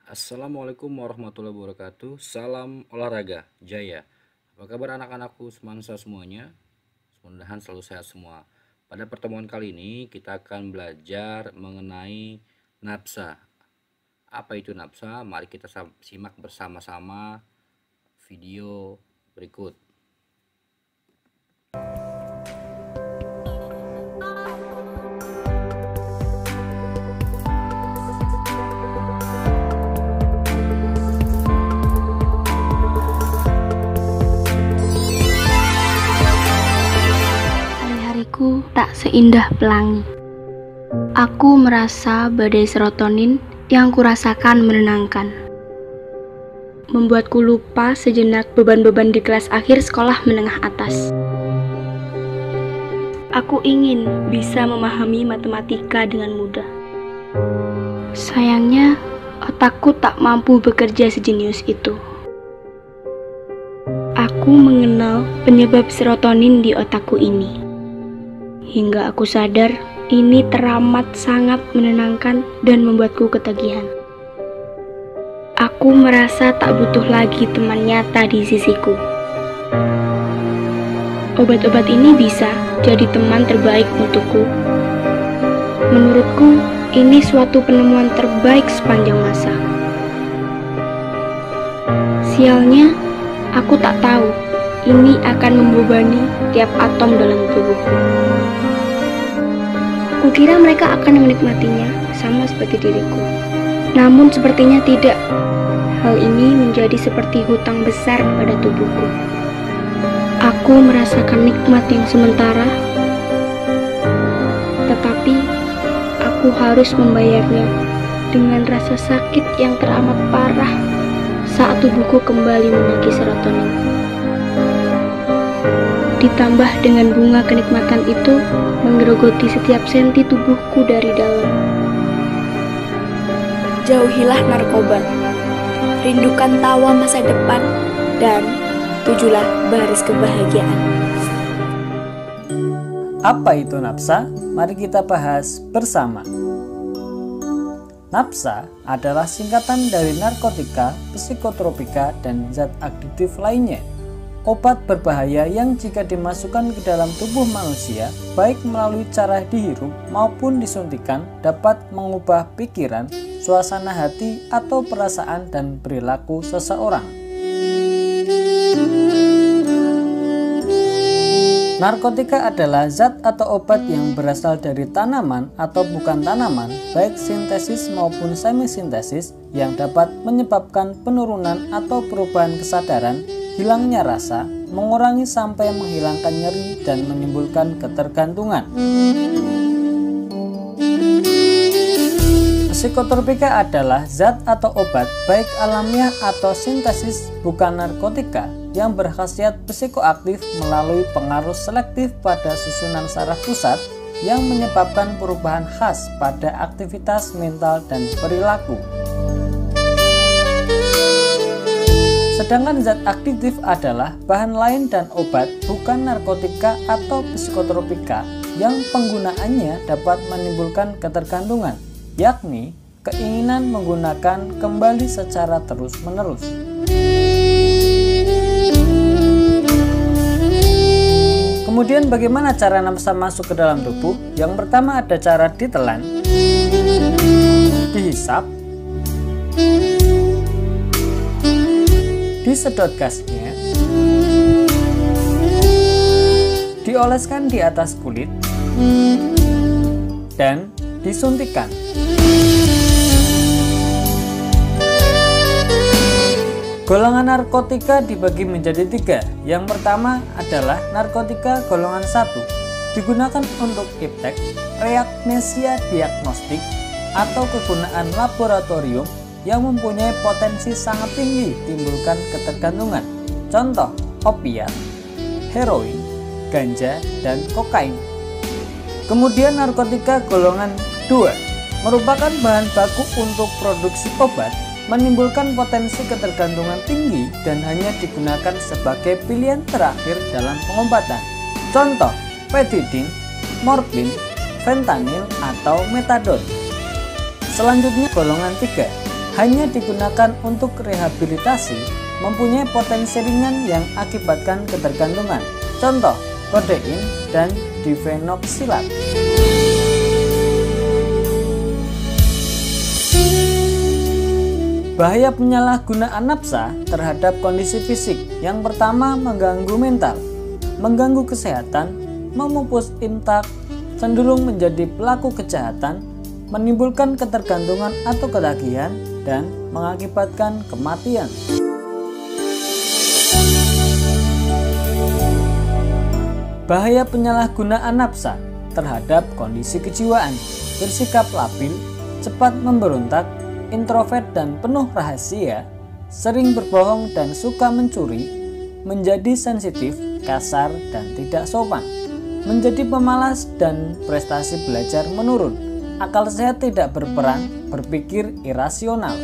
Assalamualaikum warahmatullahi wabarakatuh. Salam olahraga jaya. Apa kabar anak-anakku semansa semuanya? Mudah-mudahan selalu sehat semua. Pada pertemuan kali ini kita akan belajar mengenai nafsa. Apa itu nafsa? Mari kita simak bersama-sama video berikut. Hari-hariku tak seindah pelangi. Aku merasa badai serotonin yang kurasakan menenangkan, membuatku lupa sejenak beban-beban di kelas akhir sekolah menengah atas. Aku ingin bisa memahami matematika dengan mudah. Sayangnya, otakku tak mampu bekerja sejenius itu. Aku mengenal penyebab serotonin di otakku ini. Hingga aku sadar, ini teramat sangat menenangkan dan membuatku ketagihan. Aku merasa tak butuh lagi teman nyata di sisiku. Obat-obat ini bisa jadi teman terbaik untukku. Menurutku, ini suatu penemuan terbaik sepanjang masa. Sialnya, aku tak tahu ini akan membebani tiap atom dalam tubuhku. Kukira mereka akan menikmatinya sama seperti diriku. Namun sepertinya tidak. Hal ini menjadi seperti hutang besar pada tubuhku. Aku merasakan nikmat yang sementara, tetapi aku harus membayarnya dengan rasa sakit yang teramat parah saat tubuhku kembali menagih serotonin. Ditambah dengan bunga kenikmatan itu menggerogoti setiap senti tubuhku dari dalam. Jauhilah narkoba, rindukan tawa masa depan, dan tujulah baris kebahagiaan. Apa itu nafsa? Mari kita bahas bersama. Nafsa adalah singkatan dari narkotika, psikotropika, dan zat adiktif lainnya. Obat berbahaya yang jika dimasukkan ke dalam tubuh manusia, baik melalui cara dihirup maupun disuntikan, dapat mengubah pikiran, suasana hati, atau perasaan dan perilaku seseorang. Narkotika adalah zat atau obat yang berasal dari tanaman atau bukan tanaman, baik sintesis maupun semisintesis, yang dapat menyebabkan penurunan atau perubahan kesadaran, hilangnya rasa, mengurangi sampai menghilangkan nyeri, dan menimbulkan ketergantungan. Psikotropika adalah zat atau obat baik alamiah atau sintesis bukan narkotika yang berkhasiat psikoaktif melalui pengaruh selektif pada susunan saraf pusat yang menyebabkan perubahan khas pada aktivitas mental dan perilaku. Sedangkan zat adiktif adalah bahan lain dan obat bukan narkotika atau psikotropika yang penggunaannya dapat menimbulkan ketergantungan, yakni keinginan menggunakan kembali secara terus-menerus. Kemudian bagaimana cara nafsa masuk ke dalam tubuh? Yang pertama ada cara ditelan, dihisap, disedot gasnya, dioleskan di atas kulit, dan disuntikan. Golongan narkotika dibagi menjadi 3. Yang pertama adalah narkotika golongan 1, digunakan untuk iptek, reagnesia diagnostik, atau kegunaan laboratorium yang mempunyai potensi sangat tinggi timbulkan ketergantungan. Contoh, opiat, heroin, ganja, dan kokain. Kemudian narkotika golongan 2 merupakan bahan baku untuk produksi obat, menimbulkan potensi ketergantungan tinggi dan hanya digunakan sebagai pilihan terakhir dalam pengobatan. Contoh, petidin, morfin, fentanyl, atau metadon. Selanjutnya golongan 3, hanya digunakan untuk rehabilitasi, mempunyai potensi ringan yang akibatkan ketergantungan. Contoh, kodein dan difenoksilat. Bahaya penyalahgunaan nafsa terhadap kondisi fisik. Yang pertama, mengganggu mental, mengganggu kesehatan, memupus imtak, cenderung menjadi pelaku kejahatan, menimbulkan ketergantungan atau ketagihan, dan mengakibatkan kematian. Bahaya penyalahgunaan nafsa terhadap kondisi kejiwaan. Bersikap labil, cepat memberontak, introvert dan penuh rahasia, sering berbohong dan suka mencuri, menjadi sensitif, kasar dan tidak sopan, menjadi pemalas dan prestasi belajar menurun, akal sehat tidak berperan, berpikir irasional.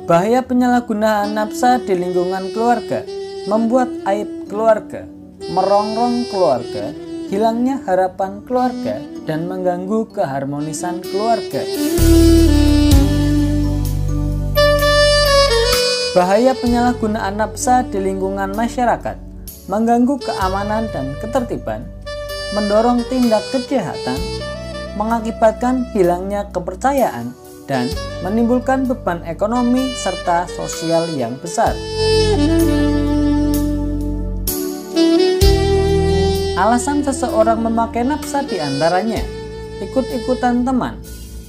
Bahaya penyalahgunaan nafsa di lingkungan keluarga, membuat aib keluarga, merongrong keluarga, hilangnya harapan keluarga, dan mengganggu keharmonisan keluarga. Bahaya penyalahgunaan nafsa di lingkungan masyarakat, mengganggu keamanan dan ketertiban, mendorong tindak kejahatan, mengakibatkan hilangnya kepercayaan, dan menimbulkan beban ekonomi serta sosial yang besar. Alasan seseorang memakai nafsa diantaranya ikut-ikutan teman,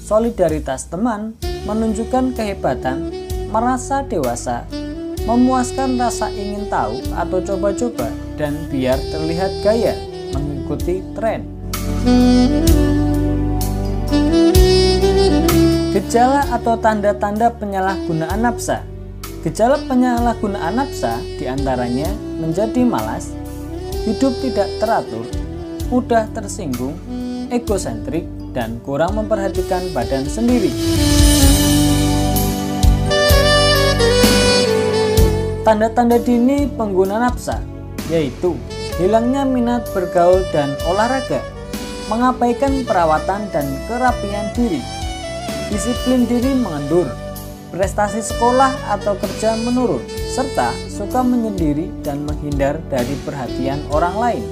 solidaritas teman, menunjukkan kehebatan, merasa dewasa, memuaskan rasa ingin tahu atau coba-coba, dan biar terlihat gaya, mengikuti tren. Gejala atau tanda-tanda penyalahgunaan nafsa. Gejala penyalahgunaan nafsa diantaranya menjadi malas, hidup tidak teratur, mudah tersinggung, egosentrik, dan kurang memperhatikan badan sendiri. Tanda-tanda dini pengguna nafsa yaitu hilangnya minat bergaul dan olahraga, mengabaikan perawatan dan kerapian diri, disiplin diri mengendur, prestasi sekolah atau kerja menurun, serta suka menyendiri dan menghindar dari perhatian orang lain.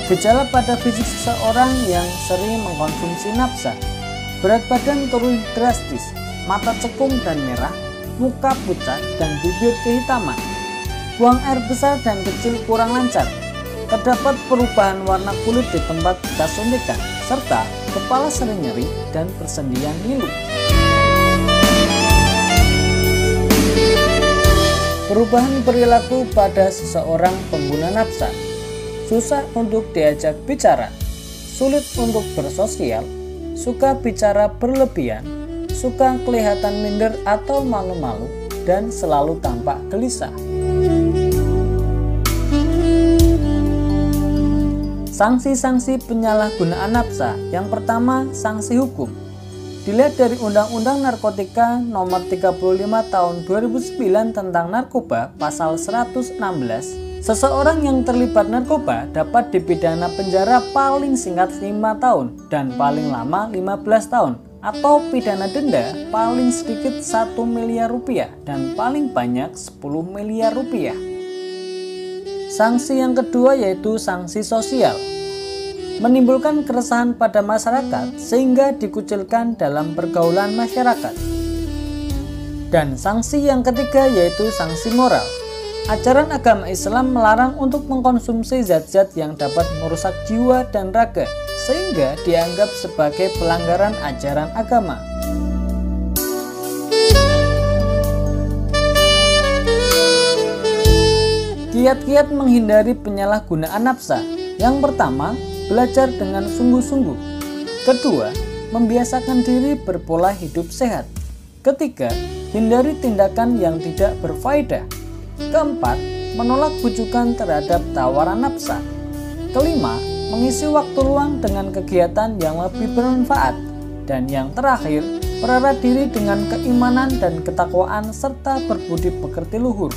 Gejala pada fisik seseorang yang sering mengkonsumsi nafsa: berat badan turun drastis, mata cekung dan merah, muka pucat dan bibir kehitaman, buang air besar dan kecil kurang lancar, terdapat perubahan warna kulit di tempat bekas suntikan, serta kepala sering nyeri dan persendian ngilu. Perubahan perilaku pada seseorang pengguna nafsa: susah untuk diajak bicara, sulit untuk bersosial, suka bicara berlebihan, suka kelihatan minder atau malu-malu, dan selalu tampak gelisah. Sanksi-sanksi penyalahgunaan nafsa. Yang pertama, sanksi hukum. Dilihat dari Undang-Undang Narkotika Nomor 35 Tahun 2009 tentang narkoba pasal 116, seseorang yang terlibat narkoba dapat dipidana penjara paling singkat 5 tahun dan paling lama 15 tahun, atau pidana denda paling sedikit 1 miliar rupiah dan paling banyak 10 miliar rupiah. Sanksi yang kedua yaitu sanksi sosial. Menimbulkan keresahan pada masyarakat sehingga dikucilkan dalam pergaulan masyarakat. Dan sanksi yang ketiga yaitu sanksi moral. Ajaran agama Islam melarang untuk mengkonsumsi zat-zat yang dapat merusak jiwa dan raga, sehingga dianggap sebagai pelanggaran ajaran agama. Kiat-kiat menghindari penyalahgunaan nafsa. Yang pertama, belajar dengan sungguh-sungguh. Kedua, membiasakan diri berpola hidup sehat. Ketiga, hindari tindakan yang tidak berfaedah. Keempat, menolak bujukan terhadap tawaran nafsa. Kelima, mengisi waktu luang dengan kegiatan yang lebih bermanfaat. Dan yang terakhir, perara diri dengan keimanan dan ketakwaan serta berbudi pekerti luhur.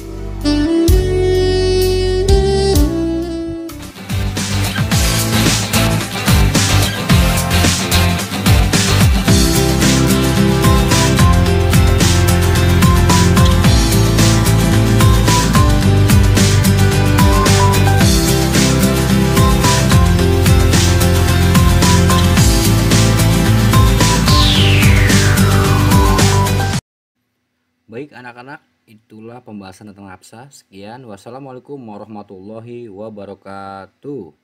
Baik anak-anak, itulah pembahasan tentang nafsa. Sekian, wassalamualaikum warahmatullahi wabarakatuh.